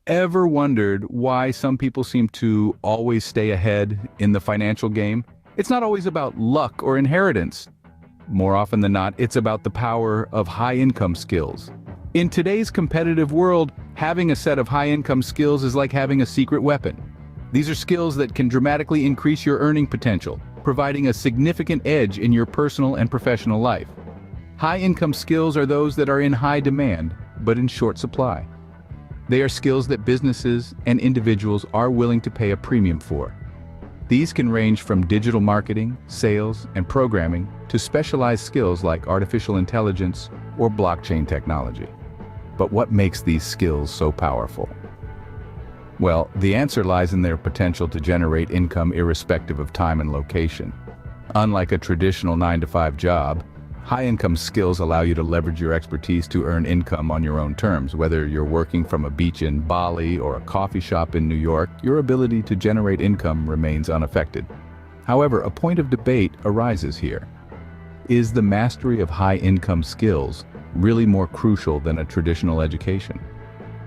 Ever wondered why some people seem to always stay ahead in the financial game? It's not always about luck or inheritance. More often than not, it's about the power of high-income skills. In today's competitive world, having a set of high-income skills is like having a secret weapon. These are skills that can dramatically increase your earning potential, providing a significant edge in your personal and professional life. High-income skills are those that are in high demand, but in short supply. They are skills that businesses and individuals are willing to pay a premium for. These can range from digital marketing, sales, and programming to specialized skills like artificial intelligence or blockchain technology. But what makes these skills so powerful? Well, the answer lies in their potential to generate income irrespective of time and location. Unlike a traditional 9-to-5 job, high-income skills allow you to leverage your expertise to earn income on your own terms. Whether you're working from a beach in Bali or a coffee shop in New York, your ability to generate income remains unaffected. However, a point of debate arises here. Is the mastery of high-income skills really more crucial than a traditional education?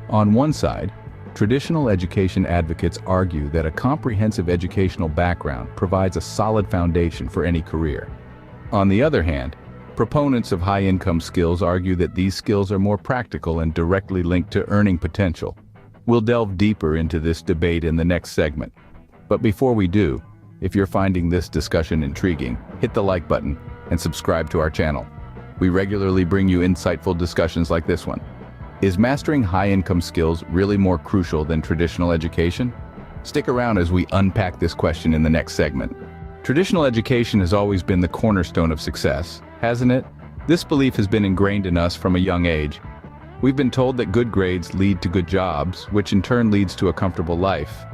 On one side, traditional education advocates argue that a comprehensive educational background provides a solid foundation for any career. On the other hand, proponents of high-income skills argue that these skills are more practical and directly linked to earning potential. We'll delve deeper into this debate in the next segment. But before we do, if you're finding this discussion intriguing, hit the like button and subscribe to our channel. We regularly bring you insightful discussions like this one. Is mastering high-income skills really more crucial than traditional education? Stick around as we unpack this question in the next segment. Traditional education has always been the cornerstone of success, hasn't it? This belief has been ingrained in us from a young age. We've been told that good grades lead to good jobs, which in turn leads to a comfortable life.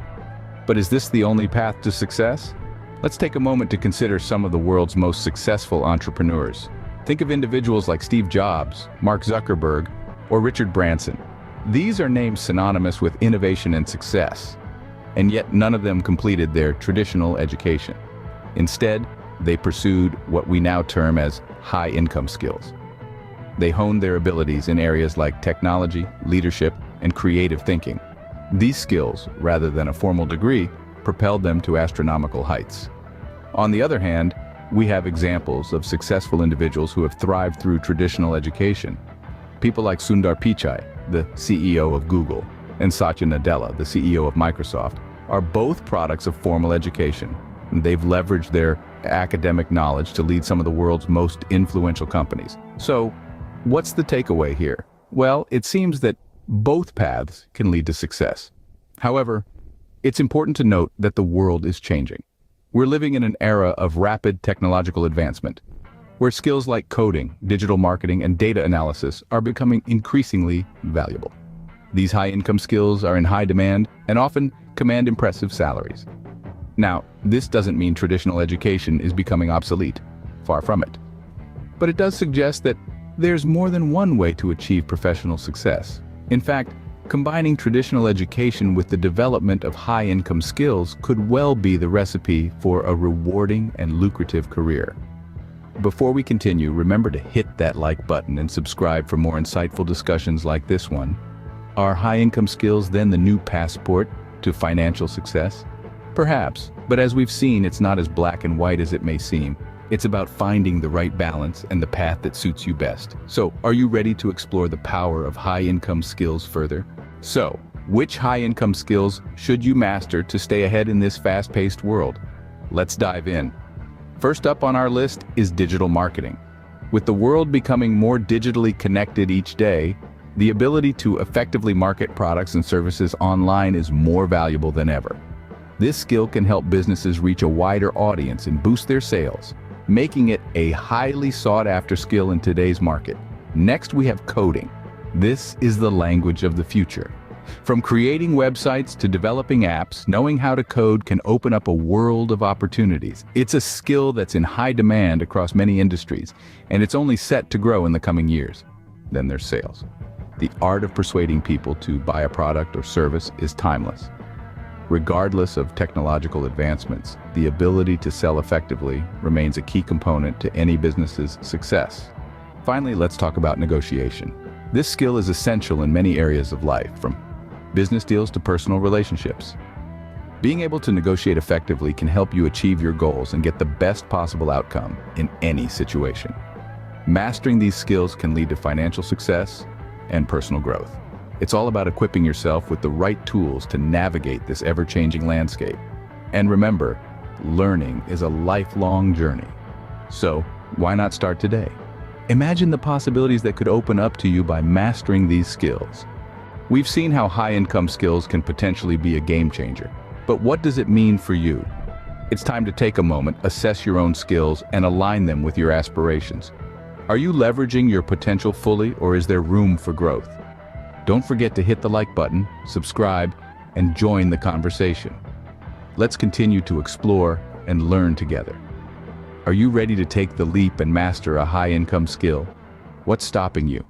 But is this the only path to success? Let's take a moment to consider some of the world's most successful entrepreneurs. Think of individuals like Steve Jobs, Mark Zuckerberg, or Richard Branson. These are names synonymous with innovation and success, and yet none of them completed their traditional education. Instead, they pursued what we now term as high-income skills. They honed their abilities in areas like technology, leadership, and creative thinking. These skills, rather than a formal degree, propelled them to astronomical heights. On the other hand, we have examples of successful individuals who have thrived through traditional education. People like Sundar Pichai, the CEO of Google, and Satya Nadella, the CEO of Microsoft, are both products of formal education. They've leveraged their academic knowledge to lead some of the world's most influential companies. So, what's the takeaway here? Well, it seems that both paths can lead to success. However, it's important to note that the world is changing. We're living in an era of rapid technological advancement, where skills like coding, digital marketing, and data analysis are becoming increasingly valuable. These high-income skills are in high demand and often command impressive salaries. Now, this doesn't mean traditional education is becoming obsolete. Far from it. But it does suggest that there's more than one way to achieve professional success. In fact, combining traditional education with the development of high-income skills could well be the recipe for a rewarding and lucrative career. Before we continue, remember to hit that like button and subscribe for more insightful discussions like this one. Are high-income skills then the new passport to financial success? Perhaps, but as we've seen, it's not as black and white as it may seem. It's about finding the right balance and the path that suits you best. So, are you ready to explore the power of high-income skills further? So, which high-income skills should you master to stay ahead in this fast-paced world? Let's dive in. First up on our list is digital marketing. With the world becoming more digitally connected each day, the ability to effectively market products and services online is more valuable than ever. This skill can help businesses reach a wider audience and boost their sales, making it a highly sought-after skill in today's market. Next, we have coding. This is the language of the future. From creating websites to developing apps, knowing how to code can open up a world of opportunities. It's a skill that's in high demand across many industries, and it's only set to grow in the coming years. Then there's sales. The art of persuading people to buy a product or service is timeless. Regardless of technological advancements, the ability to sell effectively remains a key component to any business's success. Finally, let's talk about negotiation. This skill is essential in many areas of life, from business deals to personal relationships. Being able to negotiate effectively can help you achieve your goals and get the best possible outcome in any situation. Mastering these skills can lead to financial success and personal growth. It's all about equipping yourself with the right tools to navigate this ever-changing landscape. And remember, learning is a lifelong journey. So, why not start today? Imagine the possibilities that could open up to you by mastering these skills. We've seen how high-income skills can potentially be a game changer. But what does it mean for you? It's time to take a moment, assess your own skills, and align them with your aspirations. Are you leveraging your potential fully, or is there room for growth? Don't forget to hit the like button, subscribe, and join the conversation. Let's continue to explore and learn together. Are you ready to take the leap and master a high-income skill? What's stopping you?